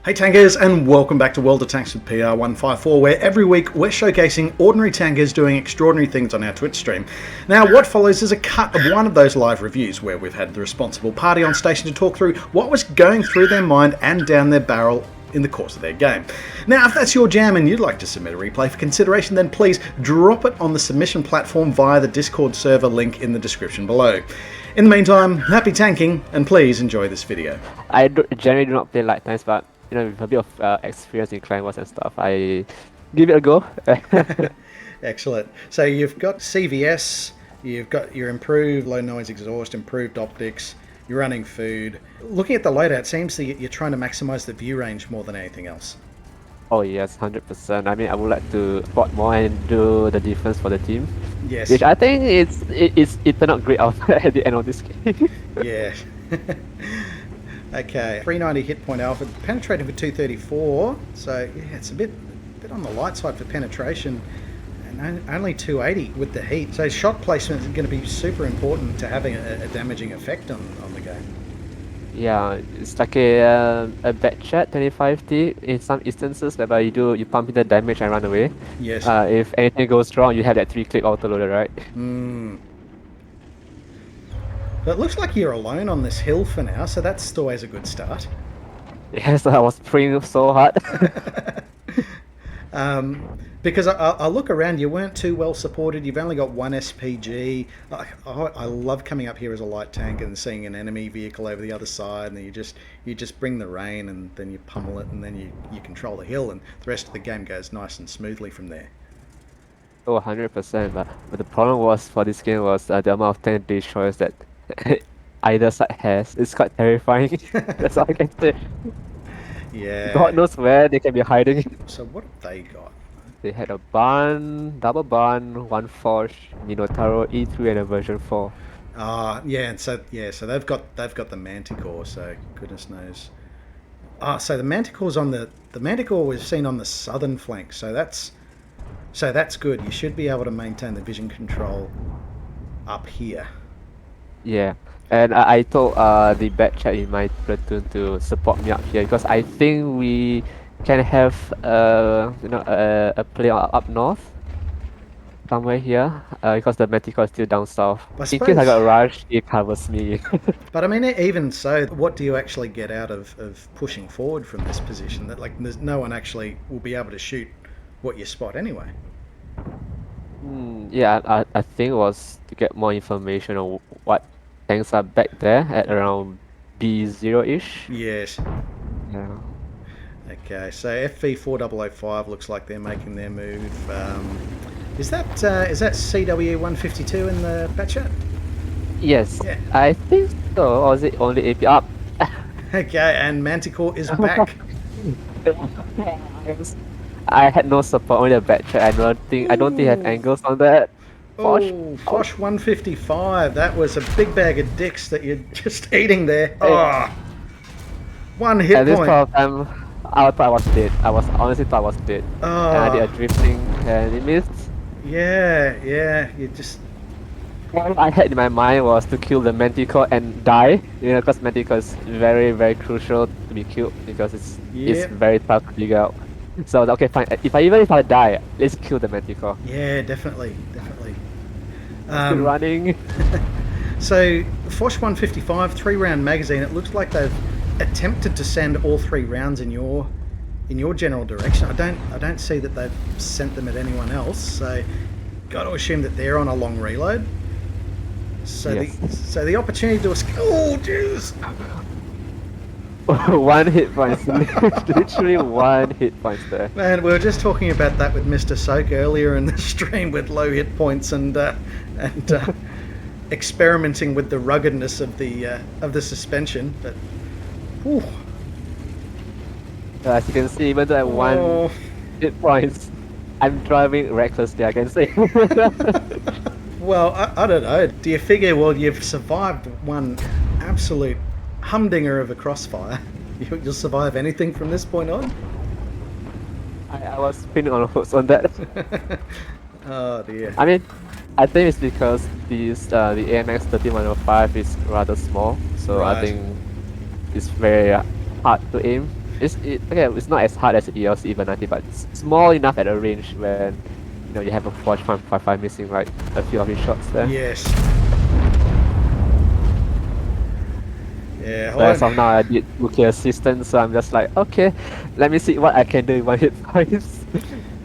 Hey tankers, and welcome back to World of Tanks with PR154, where every week we're showcasing ordinary tankers doing extraordinary things on our Twitch stream. Now, what follows is a cut of one of those live reviews where we've had the responsible party on station to talk through what was going through their mind and down their barrel in the course of their game. Now, if that's your jam and you'd like to submit a replay for consideration, then please drop it on the submission platform via the Discord server link in the description below. In the meantime, happy tanking, and please enjoy this video. I generally do not play light tanks, but with a bit of experience in clan wars and stuff, I give it a go. Excellent. So you've got CVS, you've got your improved low noise exhaust, improved optics, you're running food. Looking at the loadout, it seems that you're trying to maximize the view range more than anything else. Oh yes, 100%. I mean, I would like to spot more and do the defense for the team. Yes. Which I think it turned out great at the end of this game. Yeah. Okay, 390 hit point alpha, penetrating for 234, so yeah, it's a bit on the light side for penetration, and only 280 with the heat. So shot placement is going to be super important to having a damaging effect on the game. Yeah, it's like a bad chat 25T in some instances whereby you pump in the damage and run away. Yes. If anything goes wrong, you have that 3-click autoloader, right? But it looks like you're alone on this hill for now, so that's always a good start. Yes, I was praying so hard. Because I look around, you weren't too well supported. You've only got one SPG. I love coming up here as a light tank and seeing an enemy vehicle over the other side, and then you just bring the rain, and then you pummel it, and then you control the hill, and the rest of the game goes nice and smoothly from there. Oh, 100%. But the problem was for this game was the amount of tank destroyers that either side has. It's quite terrifying. That's all I can say. Yeah. God knows where they can be hiding. So what have they got? They had a barn, double barn, one forge, Minotauro, E3, and a version 4. Yeah, and so they've got the Manticore. So goodness knows. So the Manticore's on the Manticore was seen on the southern flank. So that's good. You should be able to maintain the vision control up here. Yeah, and I told the bad chat in my platoon to support me up here because I think we can have a play up north somewhere here because the Manticore is still down south. In case I got rushed, it covers me. But I mean, even so, what do you actually get out of pushing forward from this position? That there's no one actually will be able to shoot what you spot anyway. Yeah, I think it was to get more information on what tanks are back there at around B0-ish. Yes. Yeah. Okay, so FV4005 looks like they're making their move. Is that CW152 in the bat chat? Yes, yeah. I think so. Or is it only AP up? Okay, and Manticore is back. I had no support on the bat chat. I don't think I have angles on that. Oh, Fosh 155. That was a big bag of dicks that you're just eating there. Oh, one hit point. At this point of time, I thought I was dead. I honestly thought I was dead. Oh. And I did a drifting and it missed. Yeah. You just. All I had in my mind was to kill the Manticore and die. Because Manticore is very, very crucial to be killed because it's very tough to dig out. So okay, fine. If I die, let's kill the Manticore. Yeah, definitely. Still running. So Fosh 155 3-round magazine. It looks like they've attempted to send all 3 rounds in your general direction. I don't see that they've sent them at anyone else. So got to assume that they're on a long reload. So yes. the opportunity to escape. Oh, jeez. One hit point, literally one hit point there. Man, we were just talking about that with Mr. Soak earlier in the stream with low hit points and experimenting with the ruggedness of the suspension. But whew. As you can see, even though I have 1 hit points, I'm driving recklessly. I can say. Well, I don't know. Do you figure? Well, you've survived one absolute humdinger of a crossfire. You'll survive anything from this point on? I was spinning on hooks on that. Oh dear. I mean, I think it's because the AMX 3105 is rather small, so right. I think it's very hard to aim. Okay, it's not as hard as ELC even 90, but it's small enough at a range when you have a Forge 155 missing like a few of his shots there. Yes. Yeah. So as of now, I did 2k assistance, so I'm just like, okay, let me see what I can do in 1 hit points.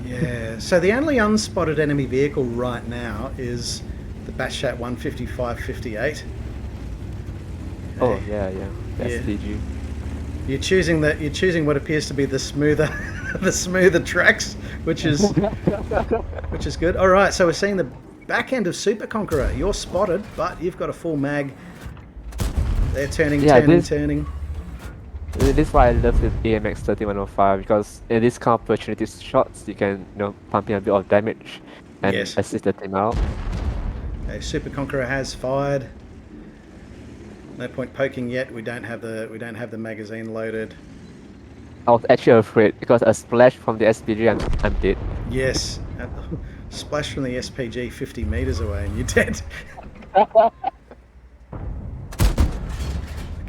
Yeah. So the only unspotted enemy vehicle right now is the Batchat 155-58. Oh yeah, that's Yeah. DG. You're choosing what appears to be the smoother the smoother tracks, which is good. All right, so we're seeing the back end of Super Conqueror. You're spotted, but you've got a full mag. They're turning. This is why I love the AMX 3105 because in this kind of opportunity shots, you can pump in a bit of damage and Yes. assist the team out. Okay, Super Conqueror has fired. No point poking yet. We don't have the magazine loaded. I was actually afraid because a splash from the SPG, I'm dead. Yes. Splash from the SPG 50 meters away and you're dead.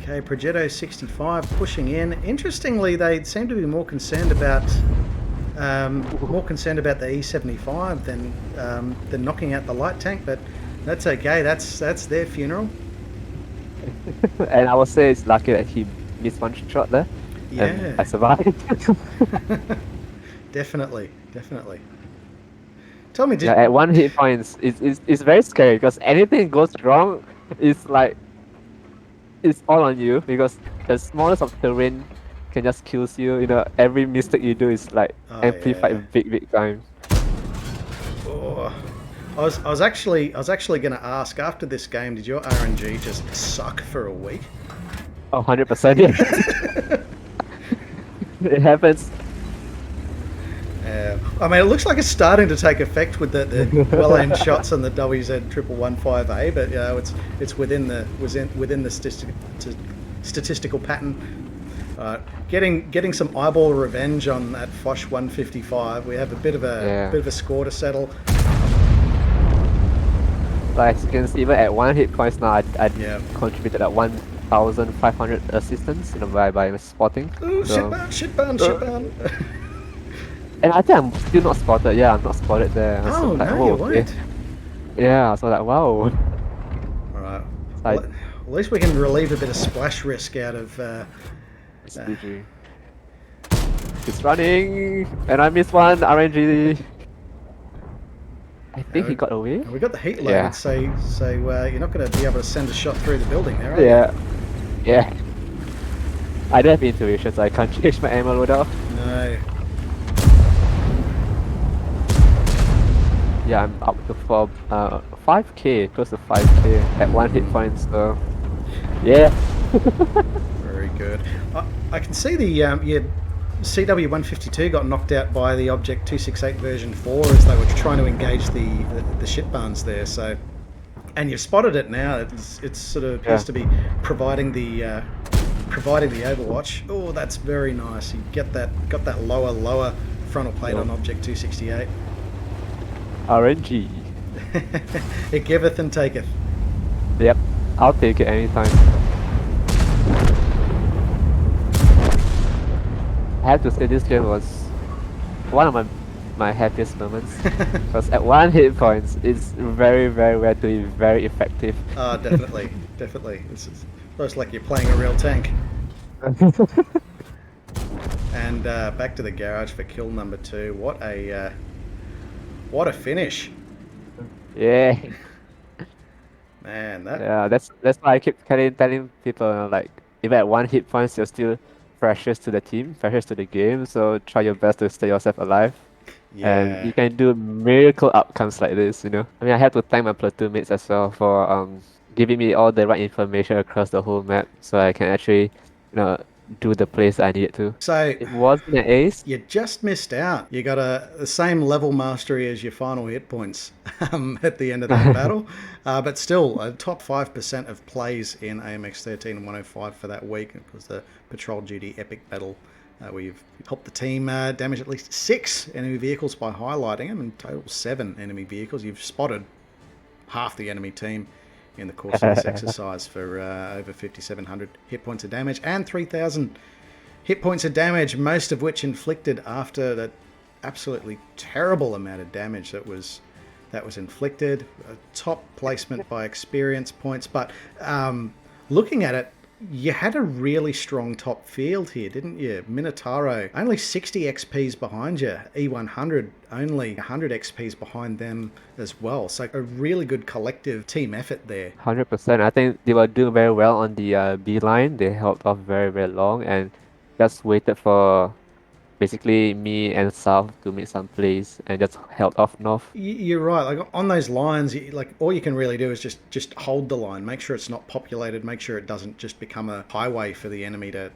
Okay, Progetto 65 pushing in. Interestingly, they seem to be more concerned about the E75 than knocking out the light tank, but that's okay. That's their funeral. And I would say it's lucky that he missed one shot there. Yeah. And I survived. Definitely. Tell me, At 1 hit points, it's very scary because anything goes wrong, it's like it's all on you because the smallest of terrain can just kills you. Every mistake you do is like amplified big time. Oh. I was actually going to ask, after this game, did your RNG just suck for a week? Oh, 100%. Yeah. It happens. I mean, it looks like it's starting to take effect with the well-aimed shots on the WZ1115A, but it's within the statistical pattern. Getting some eyeball revenge on that Foch 155. We have a bit of a score to settle. Like as you can see, even at 1 hit points now, I contributed at 1,500 assistance by spotting. Ooh, so, shit burn. And I think I'm still not spotted. Yeah, I'm not spotted there. Oh, like, no, you weren't. Yeah, so like, wow. Alright. Well, at least we can relieve a bit of splash risk out of... SPG. It's running! And I missed one, RNG. I think he got away. We got the heat loaded, so you're not going to be able to send a shot through the building there, are you? Yeah. I don't have intuition, so I can't change my ammo loadout. No. Yeah, I'm up to 5k, close to 5k at 1 hit point, so yeah. Very good. I can see the CW152 got knocked out by the Object 268 version 4 as they were trying to engage the shit barns there. So, and you've spotted it now. It's sort of appears to be providing the overwatch. Oh, that's very nice. You got that lower frontal plate on Object 268. RNG. It giveth and taketh. Yep, I'll take it anytime. I have to say this game was one of my happiest moments because at 1 hit points it's very rare to be very effective. Oh, definitely. It's almost like you're playing a real tank. And back to the garage for kill number 2. What a finish! Yeah. Man, that's why I keep telling people like even at 1 hit points you're still precious to the team, precious to the game. So try your best to stay yourself alive. Yeah. And you can do miracle outcomes like this. I mean, I have to thank my platoon mates as well for giving me all the right information across the whole map, so I can actually do the plays I needed to. So it wasn't an ace. You just missed out. You got the same level mastery as your final hit points at the end of that battle, but still a top 5% of plays in AMX 13 and 105 for that week. It was the patrol duty epic battle where you've helped the team damage at least 6 enemy vehicles by highlighting them, and total 7 enemy vehicles. You've spotted half the enemy team in the course of this exercise for over 5,700 hit points of damage and 3,000 Hit points of damage, most of which inflicted after that absolutely terrible amount of damage that was inflicted. Top placement by experience points, but looking at it, you had a really strong top field here, didn't you? Minotauro, only 60 XPs behind you. E100, only 100 XPs behind them as well. So a really good collective team effort there. 100%. I think they were doing very well on the B line. They held off very, very long and just waited for basically me and South to make some plays and just held off North. You're right. Like on those lines, like all you can really do is just hold the line, make sure it's not populated, make sure it doesn't just become a highway for the enemy to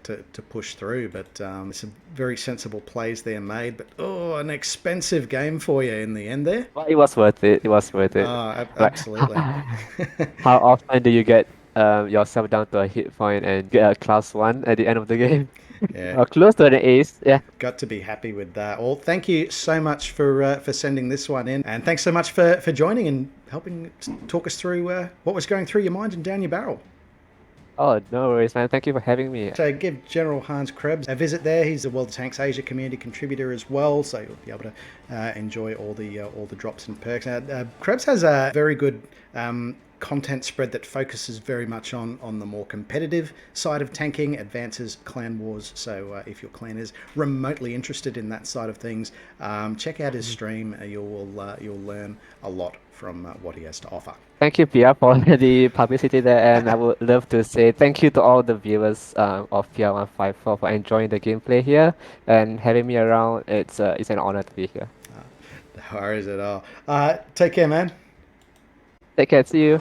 push through. But some very sensible plays there made. But an expensive game for you in the end there. But it was worth it. It was worth it. Like, Absolutely. how often do you get yourself down to a hit point and get a class 1 at the end of the game? Yeah. Or close to an ace, yeah. Got to be happy with that. Well, thank you so much for sending this one in, and thanks so much for joining and helping talk us through what was going through your mind and down your barrel. Oh, no worries, man. Thank you for having me. So give General Hans Krebs a visit there. He's a World of Tanks Asia community contributor as well, so you'll be able to enjoy all the drops and perks. Krebs has a very good content spread that focuses very much on the more competitive side of tanking, advances, clan wars. So if your clan is remotely interested in that side of things, check out his stream. You'll learn a lot from what he has to offer. Thank you, Pia, for the publicity there, and I would love to say thank you to all the viewers of PR154 for enjoying the gameplay here and having me around. It's an honor to be here. No worries at all. Take care, man. Take care. See you.